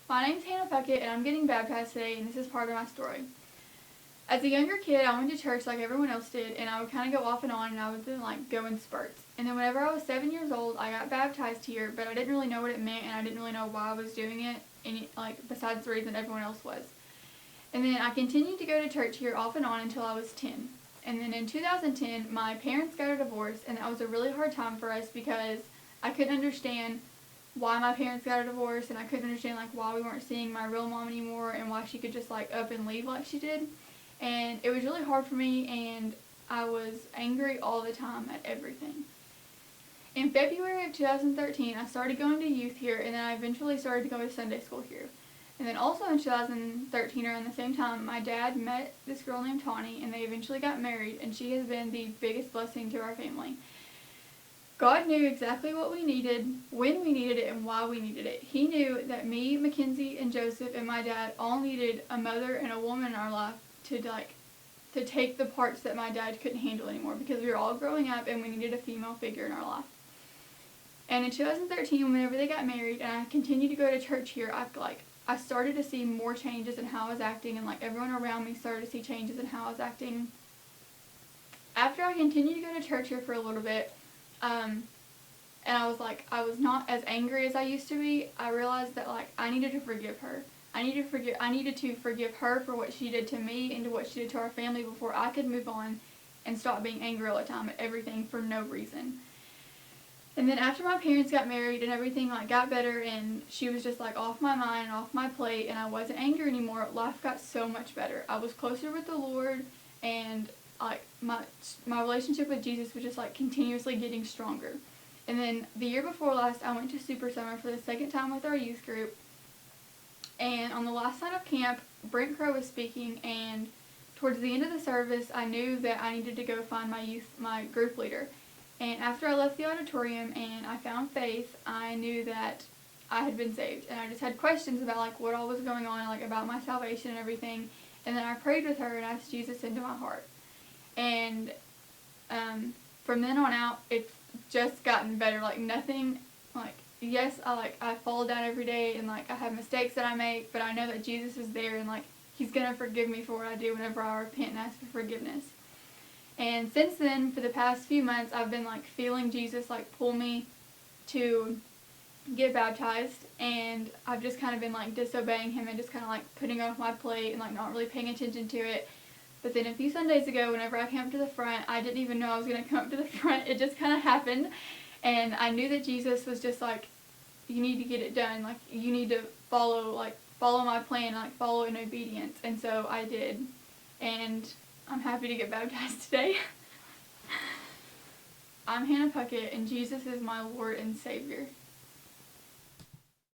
My name's Hannah Puckett, and I'm getting baptized today, and this is part of my story. As a younger kid, I went to church like everyone else did, and I would kind of go off and on, and I would then go in spurts. And then whenever I was 7 years old, I got baptized here, but I didn't really know what it meant, and I didn't really know why I was doing it, besides the reason everyone else was. And then I continued to go to church here off and on until I was 10. And then in 2010, my parents got a divorce, and that was a really hard time for us because I couldn't understand why my parents got a divorce, and I couldn't understand why we weren't seeing my real mom anymore, and why she could just up and leave like she did. And it was really hard for me, and I was angry all the time at everything. In February of 2013, I started going to youth here, and then I eventually started to go to Sunday school here. And then also in 2013, around the same time, my dad met this girl named Tawny, and they eventually got married, and she has been the biggest blessing to our family. God knew exactly what we needed, when we needed it, and why we needed it. He knew that me, Mackenzie, and Joseph, and my dad all needed a mother and a woman in our life to take the parts that my dad couldn't handle anymore, because we were all growing up and we needed a female figure in our life. And in 2013, whenever they got married, and I continued to go to church here, I started to see more changes in how I was acting, and everyone around me started to see changes in how I was acting. After I continued to go to church here for a little bit, and I was not as angry as I used to be, I realized that I needed to forgive her. I needed to forgive her for what she did to me and to what she did to our family before I could move on and stop being angry all the time at everything for no reason. And then after my parents got married and everything got better, and she was just off my mind and off my plate, and I wasn't angry anymore, life got so much better. I was closer with the Lord, and my relationship with Jesus was just continuously getting stronger. And then the year before last, I went to Super Summer for the second time with our youth group. And on the last night of camp, Brent Crow was speaking, and towards the end of the service, I knew that I needed to go find my group leader. And after I left the auditorium and I found Faith, I knew that I had been saved. And I just had questions about what all was going on, about my salvation and everything. And then I prayed with her and asked Jesus into my heart. And from then on out, it's just gotten better. Nothing, yes, I fall down every day, and I have mistakes that I make, but I know that Jesus is there, and He's gonna forgive me for what I do whenever I repent and ask for forgiveness. And since then, for the past few months, I've been feeling Jesus pull me to get baptized, and I've just kind of been disobeying Him and just kind of putting it off my plate and not really paying attention to it. But then a few Sundays ago, whenever I came up to the front, I didn't even know I was going to come up to the front. It just kind of happened. And I knew that Jesus was just you need to get it done. You need to follow my plan, follow in obedience. And so I did. And I'm happy to get baptized today. I'm Hannah Puckett, and Jesus is my Lord and Savior.